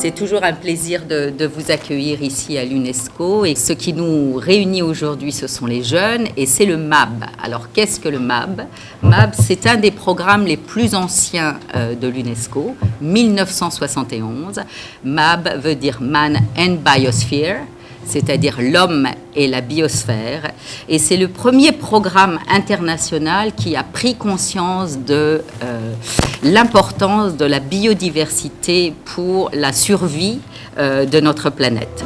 C'est toujours un plaisir de vous accueillir ici à l'UNESCO. Et ce qui nous réunit aujourd'hui, ce sont les jeunes et c'est le MAB. Alors, qu'est-ce que le MAB? MAB, c'est un des programmes les plus anciens de l'UNESCO, 1971. MAB veut dire Man and Biosphere, c'est-à-dire l'homme et la biosphère. Et c'est le premier programme international qui a pris conscience de l'importance de la biodiversité pour la survie de notre planète.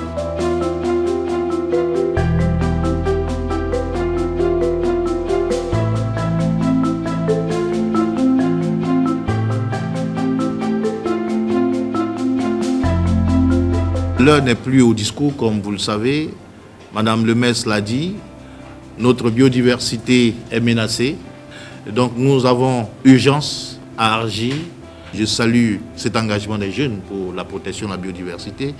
L'heure n'est plus au discours, comme vous le savez. Madame le maire l'a dit, notre biodiversité est menacée. Donc nous avons urgence à agir. Je salue cet engagement des jeunes pour la protection de la biodiversité.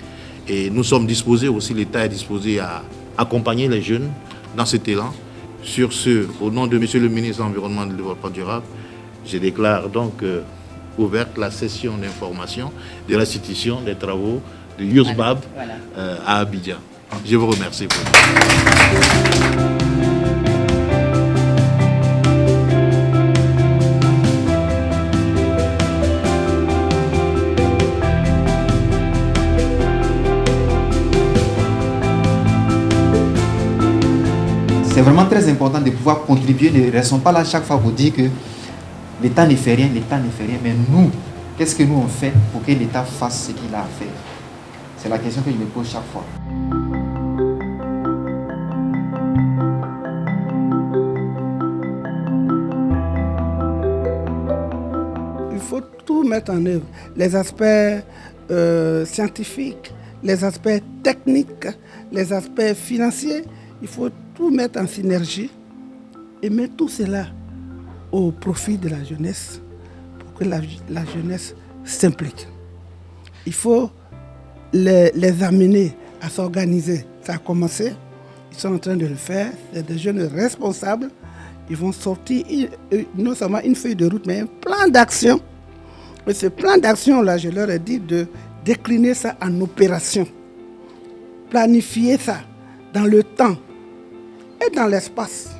Et nous sommes disposés aussi, l'État est disposé à accompagner les jeunes dans cet élan. Sur ce, au nom de Monsieur le ministre de l'Environnement et du Développement durable, je déclare donc ouverte la session d'information de l'institution des travaux de Yousbab à Abidjan. Je vous remercie pour C'est vraiment très important de pouvoir contribuer. Ne restons pas là chaque fois pour dire que l'État ne fait rien, mais nous, qu'est-ce que nous on fait pour que l'État fasse ce qu'il a à faire? C'est la question que je me pose chaque fois. Il faut tout mettre en œuvre. Les aspects scientifiques, les aspects techniques, les aspects financiers. Il faut tout mettre en synergie et mettre tout cela au profit de la jeunesse pour que la jeunesse s'implique. Il faut les amener à s'organiser. Ça a commencé, ils sont en train de le faire. C'est des jeunes responsables. Ils vont sortir non seulement une feuille de route, mais un plan d'action. Et ce plan d'action-là, je leur ai dit de décliner ça en opération. Planifier ça dans le temps et dans l'espace.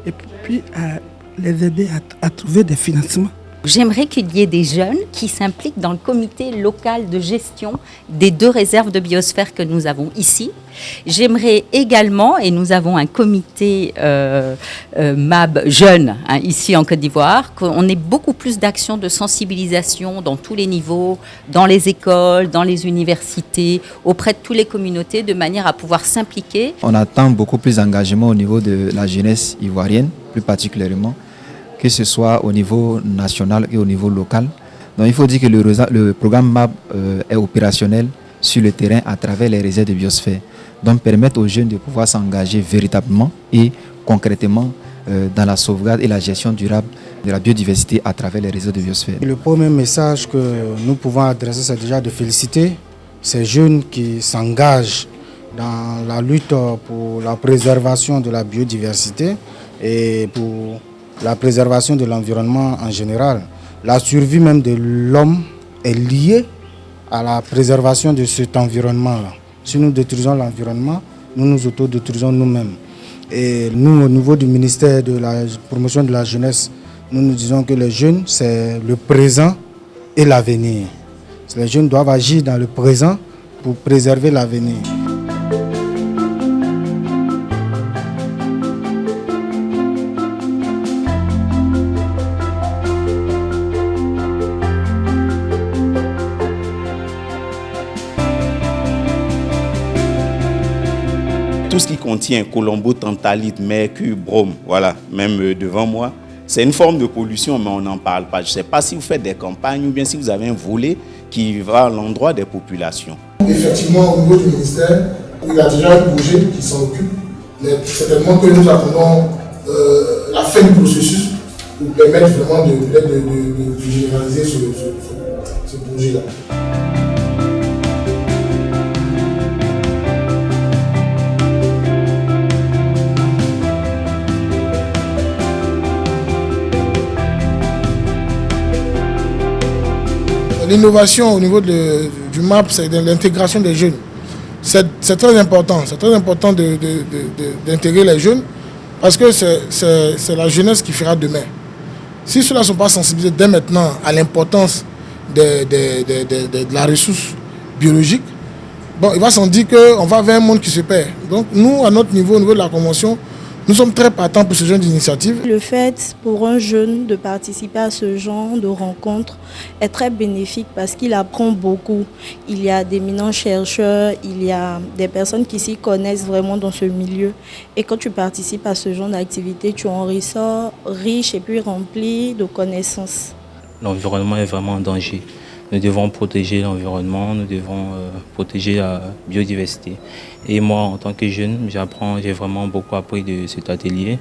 Et puis les aider à trouver des financements. J'aimerais qu'il y ait des jeunes qui s'impliquent dans le comité local de gestion des 2 réserves de biosphère que nous avons ici. J'aimerais également, et nous avons un comité MAB jeune ici en Côte d'Ivoire, qu'on ait beaucoup plus d'actions de sensibilisation dans tous les niveaux, dans les écoles, dans les universités, auprès de toutes les communautés, de manière à pouvoir s'impliquer. On attend beaucoup plus d'engagement au niveau de la jeunesse ivoirienne, plus particulièrement, que ce soit au niveau national et au niveau local. Donc il faut dire que le programme MAB est opérationnel sur le terrain à travers les réserves de biosphère. Donc permettre aux jeunes de pouvoir s'engager véritablement et concrètement dans la sauvegarde et la gestion durable de la biodiversité à travers les réserves de biosphère. Le premier message que nous pouvons adresser, c'est déjà de féliciter ces jeunes qui s'engagent dans la lutte pour la préservation de la biodiversité et pour la préservation de l'environnement en général. La survie même de l'homme est liée à la préservation de cet environnement-là. Si nous détruisons l'environnement, nous nous autodétruisons nous-mêmes. Et nous, au niveau du ministère de la promotion de la jeunesse, nous disons que les jeunes, c'est le présent et l'avenir. Les jeunes doivent agir dans le présent pour préserver l'avenir. Tout ce qui contient colombo, tantalite, mercure, brome, voilà, même devant moi, c'est une forme de pollution, mais on n'en parle pas. Je ne sais pas si vous faites des campagnes ou bien si vous avez un volet qui va à l'endroit des populations. Effectivement, au niveau du ministère, il y a déjà un projet qui s'en occupe, mais certainement que nous attendons la fin du processus pour permettre vraiment de généraliser ce projet-là. l'innovation au niveau du MAP, c'est de l'intégration des jeunes. C'est très important. C'est très important d'intégrer les jeunes parce que c'est la jeunesse qui fera demain. Si ceux-là ne sont pas sensibilisés dès maintenant à l'importance de la ressource biologique, bon, il va s'en dire qu'on va vers un monde qui se perd. Donc nous, à notre niveau, au niveau de la Convention, nous sommes très partants pour ce genre d'initiative. Le fait pour un jeune de participer à ce genre de rencontre est très bénéfique parce qu'il apprend beaucoup. Il y a d'éminents chercheurs, il y a des personnes qui s'y connaissent vraiment dans ce milieu. Et quand tu participes à ce genre d'activité, tu en ressors riche et puis rempli de connaissances. L'environnement est vraiment en danger. Nous devons protéger l'environnement, nous devons protéger la biodiversité. Et moi, en tant que jeune, j'ai vraiment beaucoup appris de cet atelier.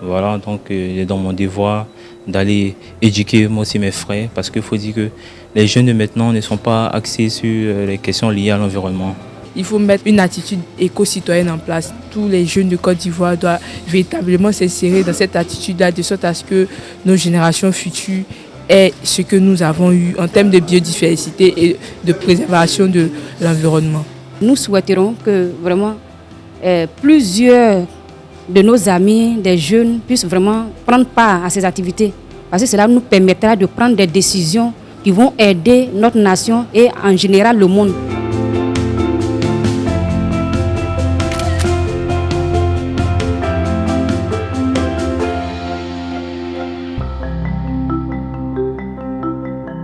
Voilà, donc il est dans mon devoir d'aller éduquer moi aussi mes frères, parce qu'il faut dire que les jeunes de maintenant ne sont pas axés sur les questions liées à l'environnement. Il faut mettre une attitude éco-citoyenne en place. Tous les jeunes de Côte d'Ivoire doivent véritablement s'insérer dans cette attitude-là, de sorte à ce que nos générations futures aient ce que nous avons eu en termes de biodiversité et de préservation de l'environnement. Nous souhaiterons que vraiment plusieurs de nos amis, des jeunes, puissent vraiment prendre part à ces activités. Parce que cela nous permettra de prendre des décisions qui vont aider notre nation et en général le monde.